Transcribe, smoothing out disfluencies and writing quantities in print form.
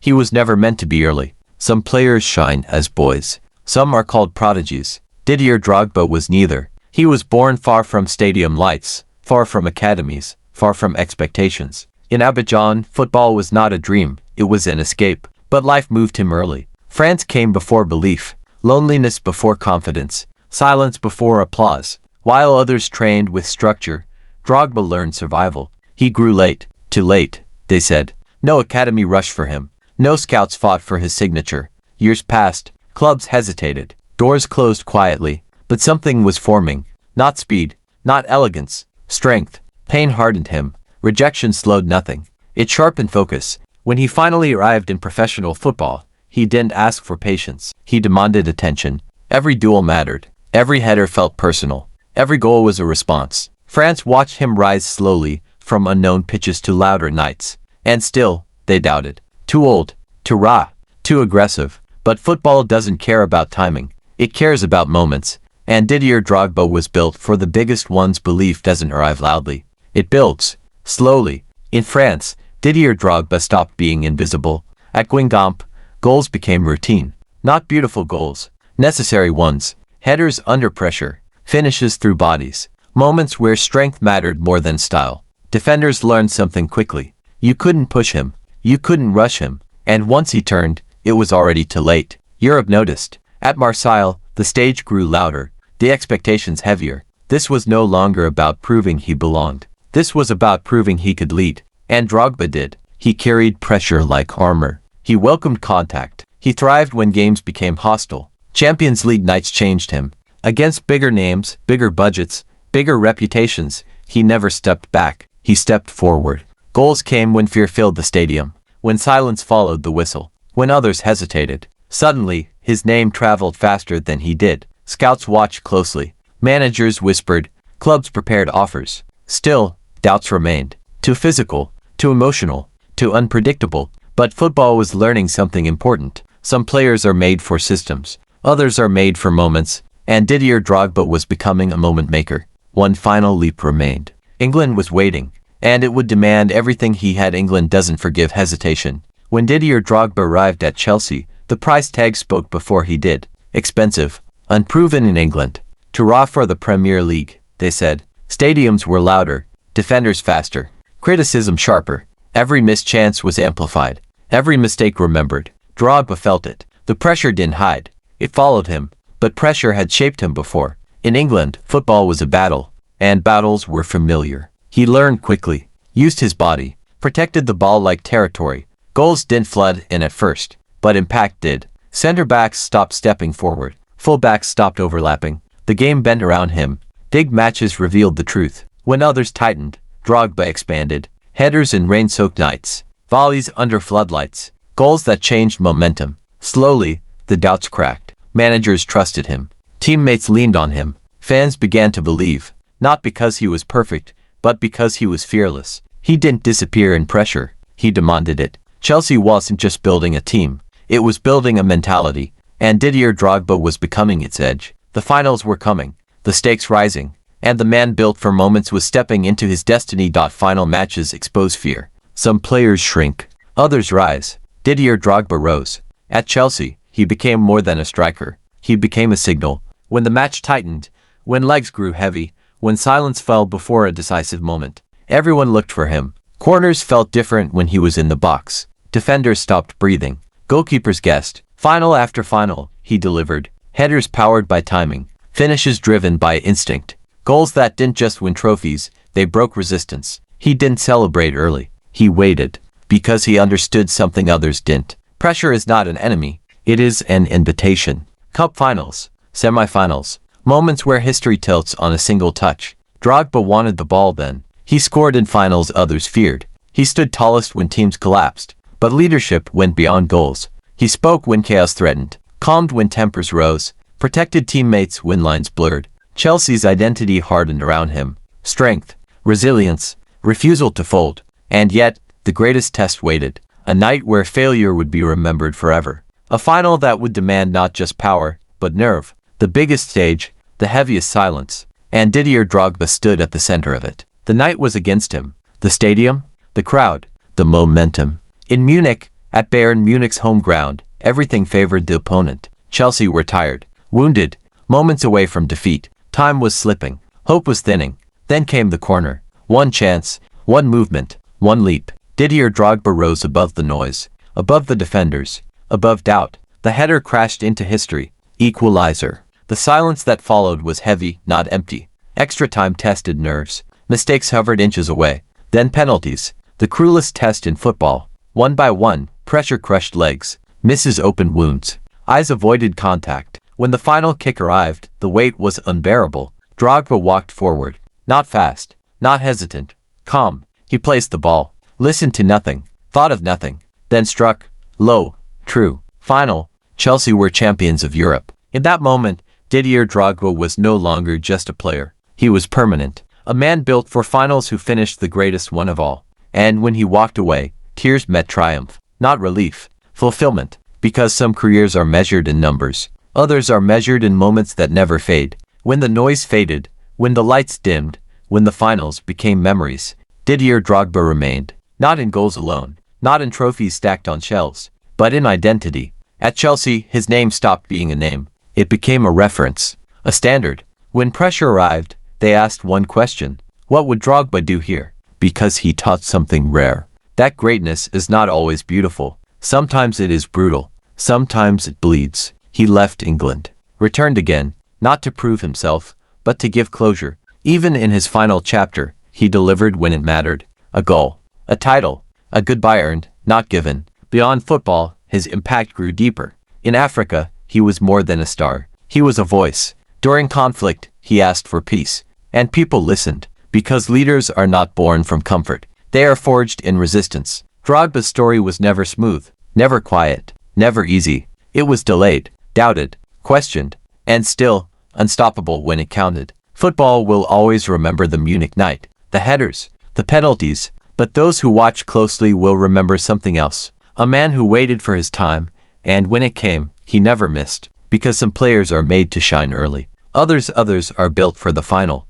He was never meant to be early. Some players shine as boys. Some are called prodigies. Didier Drogba was neither. He was born far from stadium lights, far from academies, far from expectations. In Abidjan, football was not a dream, it was an escape. But life moved him early. France came before belief, loneliness before confidence, silence before applause. While others trained with structure, Drogba learned survival. He grew late, too late, they said. No academy rushed for him. No scouts fought for his signature. Years passed, clubs hesitated, doors closed quietly, but something was forming. Not speed, not elegance, strength. Pain hardened him. Rejection slowed nothing. It sharpened focus. When he finally arrived in professional football, he didn't ask for patience. He demanded attention. Every duel mattered. Every header felt personal. Every goal was a response. France watched him rise slowly from unknown pitches to louder nights. And still, they doubted. Too old, too raw, too aggressive. But football doesn't care about timing. It cares about moments. And Didier Drogba was built for the biggest ones. Belief doesn't arrive loudly. It builds, slowly. In France, Didier Drogba stopped being invisible. At Guingamp, goals became routine. Not beautiful goals, necessary ones. Headers under pressure, finishes through bodies. Moments where strength mattered more than style. Defenders learned something quickly. You couldn't push him. You couldn't rush him. And once he turned, it was already too late. Europe noticed. At Marseille, the stage grew louder, the expectations heavier. This was no longer about proving he belonged. This was about proving he could lead. And Drogba did. He carried pressure like armor. He welcomed contact. He thrived when games became hostile. Champions League nights changed him. Against bigger names, bigger budgets, bigger reputations, he never stepped back. He stepped forward. Goals came when fear filled the stadium. When silence followed the whistle. When others hesitated. Suddenly, his name traveled faster than he did. Scouts watched closely. Managers whispered. Clubs prepared offers. Still, doubts remained. Too physical, too emotional, too unpredictable. But football was learning something important. Some players are made for systems. Others are made for moments. And Didier Drogba was becoming a moment maker. One final leap remained. England was waiting. And it would demand everything he had. England doesn't forgive hesitation. When Didier Drogba arrived at Chelsea, the price tag spoke before he did. Expensive. Unproven in England. Too raw for the Premier League, they said. Stadiums were louder. Defenders faster. Criticism sharper. Every missed chance was amplified. Every mistake remembered. Drogba felt it. The pressure didn't hide. It followed him. But pressure had shaped him before. In England, football was a battle. And battles were familiar. He learned quickly. Used his body. Protected the ball like territory. Goals didn't flood in at first. But impact did. Center-backs stopped stepping forward. Full-backs stopped overlapping. The game bent around him. Big matches revealed the truth. When others tightened, Drogba expanded. Headers in rain-soaked nights. Volleys under floodlights. Goals that changed momentum. Slowly, the doubts cracked. Managers trusted him. Teammates leaned on him. Fans began to believe. Not because he was perfect, but because he was fearless. He didn't disappear in pressure. He demanded it. Chelsea wasn't just building a team. It was building a mentality. And Didier Drogba was becoming its edge. The finals were coming. The stakes rising. And the man built for moments was stepping into his destiny. Final matches expose fear. Some players shrink. Others rise. Didier Drogba rose. At Chelsea, he became more than a striker. He became a signal. When the match tightened, when legs grew heavy, when silence fell before a decisive moment, everyone looked for him. Corners felt different when he was in the box. Defenders stopped breathing. Goalkeepers guessed. Final after final, he delivered. Headers powered by timing. Finishes driven by instinct. Goals that didn't just win trophies, they broke resistance. He didn't celebrate early. He waited. Because he understood something others didn't. Pressure is not an enemy. It is an invitation. Cup finals. Semi-finals. Moments where history tilts on a single touch. Drogba wanted the ball then. He scored in finals others feared. He stood tallest when teams collapsed. But leadership went beyond goals. He spoke when chaos threatened. Calmed when tempers rose. Protected teammates when lines blurred. Chelsea's identity hardened around him. Strength. Resilience. Refusal to fold. And yet, the greatest test waited. A night where failure would be remembered forever. A final that would demand not just power, but nerve. The biggest stage, the heaviest silence. And Didier Drogba stood at the center of it. The night was against him. The stadium, the crowd, the momentum. In Munich, At Bayern Munich's home ground, everything favored the opponent. Chelsea were tired, wounded, moments away from defeat. Time was slipping. Hope was thinning. Then came the corner. One chance, one movement, one leap. Didier Drogba rose above the noise, above the defenders, above doubt. The header crashed into history. Equalizer. The silence that followed was heavy, not empty. Extra time tested nerves. Mistakes hovered inches away. Then penalties. The cruelest test in football. One by one, pressure crushed legs. Misses opened wounds. Eyes avoided contact. When the final kick arrived, the weight was unbearable. Drogba walked forward. Not fast. Not hesitant. Calm. He placed the ball. Listened to nothing. Thought of nothing. Then struck. Low. True. Final. Chelsea were champions of Europe. In that moment, Didier Drogba was no longer just a player. He was permanent. A man built for finals who finished the greatest one of all. And when he walked away, tears met triumph. Not relief. Fulfillment. Because some careers are measured in numbers. Others are measured in moments that never fade. When the noise faded, when the lights dimmed, when the finals became memories, Didier Drogba remained. Not in goals alone, not in trophies stacked on shelves, but in identity. At Chelsea, his name stopped being a name. It became a reference, a standard. When pressure arrived, they asked one question. What would Drogba do here? Because he taught something rare. That greatness is not always beautiful. Sometimes it is brutal. Sometimes it bleeds. He left England, returned again, not to prove himself, but to give closure. Even in his final chapter, he delivered when it mattered. A goal, a title, a goodbye earned, not given. Beyond football, his impact grew deeper. In Africa, he was more than a star. He was a voice. During conflict, he asked for peace. And people listened, because leaders are not born from comfort. They are forged in resistance. Drogba's story was never smooth, never quiet, never easy. It was delayed, doubted, questioned, and still unstoppable when it counted. Football will always remember the Munich night, the headers, the penalties, but those who watch closely will remember something else. A man who waited for his time, and when it came, he never missed. Because some players are made to shine early. Others are built for the final.